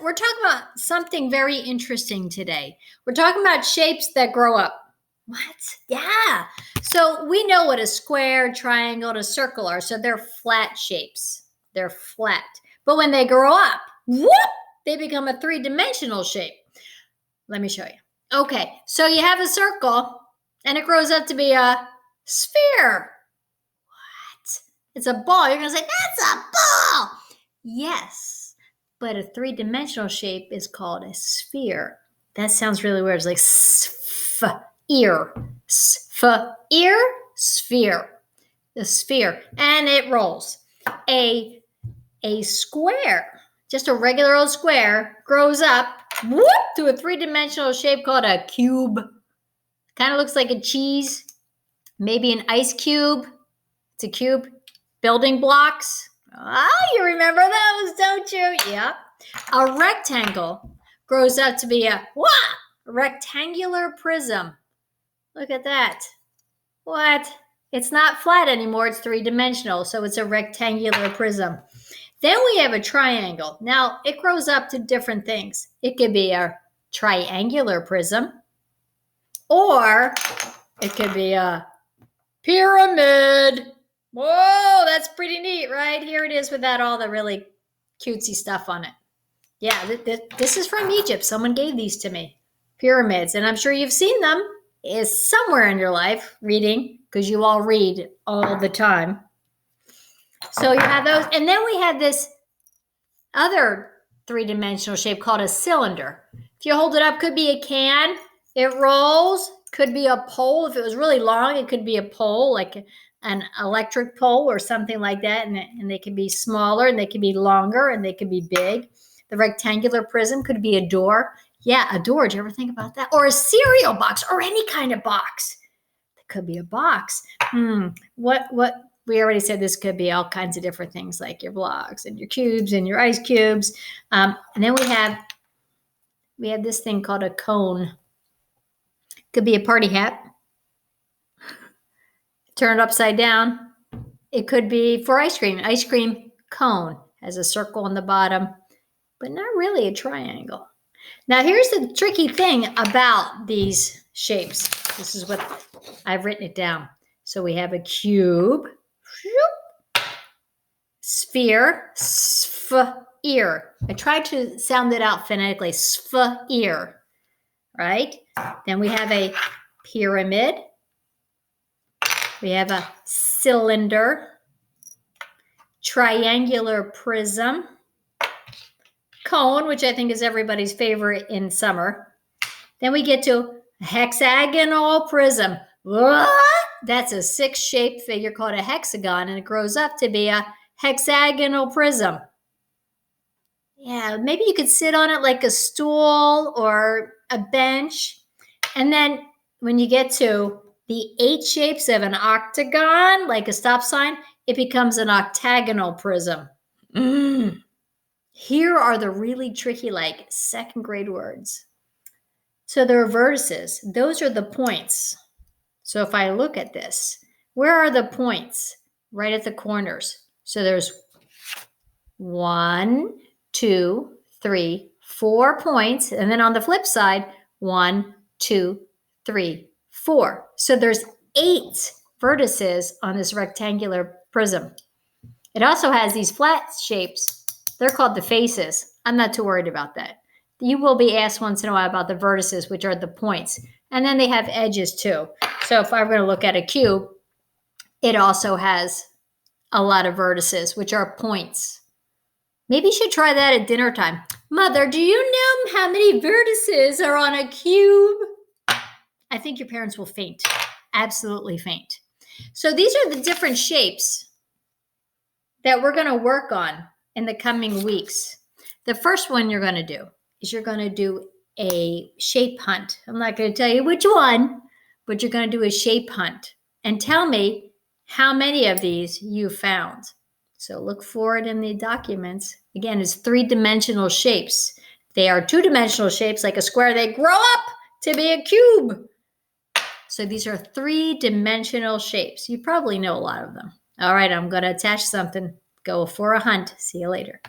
we're talking about something very interesting today. We're talking about shapes that grow up. What? Yeah. So we know what a square, triangle, and a circle are. So they're flat shapes. They're flat. But when they grow up, whoop, they become a three-dimensional shape. Let me show you. Okay, so you have a circle, and it grows up to be a sphere. What? It's a ball. You're going to say, that's a ball. Yes, but a three-dimensional shape is called a sphere. That sounds really weird. It's like sphere. Sphere, sphere. The sphere. And it rolls. A square, just a regular old square, grows up whoop, to a three-dimensional shape called a cube. Kind of looks like a cheese. Maybe an ice cube. It's a cube. Building blocks. You remember those, don't you? Yep. A rectangle grows up to be a rectangular prism. Look at that. What? It's not flat anymore. It's three-dimensional, so it's a rectangular prism. Then we have a triangle. Now, it grows up to different things. It could be a triangular prism, or it could be a pyramid. Whoa, that's pretty neat, right? Here it is without all the really cutesy stuff on it. Yeah, this is from Egypt. Someone gave these to me. Pyramids, and I'm sure you've seen them is somewhere in your life reading, because you all read all the time. So you have those, and then we have this other three-dimensional shape called a cylinder. If you hold it up, could be a can. It rolls. Could be a pole. If it was really long, it could be a pole, like an electric pole or something like that. And they can be smaller, and they can be longer, and they can be big. The rectangular prism could be a door. Yeah, a door. Did you ever think about that? Or a cereal box, or any kind of box. It could be a box. What? We already said this could be all kinds of different things, like your blocks and your cubes and your ice cubes. And then we have this thing called a cone. Could be a party hat. Turn it upside down. It could be for ice cream. An ice cream cone has a circle on the bottom, but not really a triangle. Now, here's the tricky thing about these shapes. This is what I've written it down. So we have a cube, sphere, sphere. I tried to sound it out phonetically, sphere, right? Then we have a pyramid. We have a cylinder, triangular prism, cone, which I think is everybody's favorite in summer. Then we get to a hexagonal prism. What? That's a 6-shaped figure called a hexagon, and it grows up to be a hexagonal prism. Yeah, maybe you could sit on it like a stool or a bench. And then when you get to the 8 shapes of an octagon, like a stop sign, it becomes an octagonal prism. Here are the really tricky, like, second grade words. So there are vertices. Those are the points. So if I look at this, where are the points? Right at the corners. So there's 1, 2, 3, 4 points. And then on the flip side, 1, 2, 3, 4. So there's 8 vertices on this rectangular prism. It also has these flat shapes. They're called the faces. I'm not too worried about that. You will be asked once in a while about the vertices, which are the points. And then they have edges too. So if I'm going to look at a cube, it also has a lot of vertices, which are points. Maybe you should try that at dinner time. Mother, do you know how many vertices are on a cube? I think your parents will faint. Absolutely faint. So these are the different shapes that we're going to work on in the coming weeks. The first one you're going to do is you're going to do a shape hunt. I'm not going to tell you which one, but you're going to do a shape hunt and tell me how many of these you found. So look for it in the documents. Again, it's 3-dimensional shapes. They are 2-dimensional shapes like a square. They grow up to be a cube. So these are 3-dimensional shapes. You probably know a lot of them. All right, I'm going to attach something. Go for a hunt. See you later.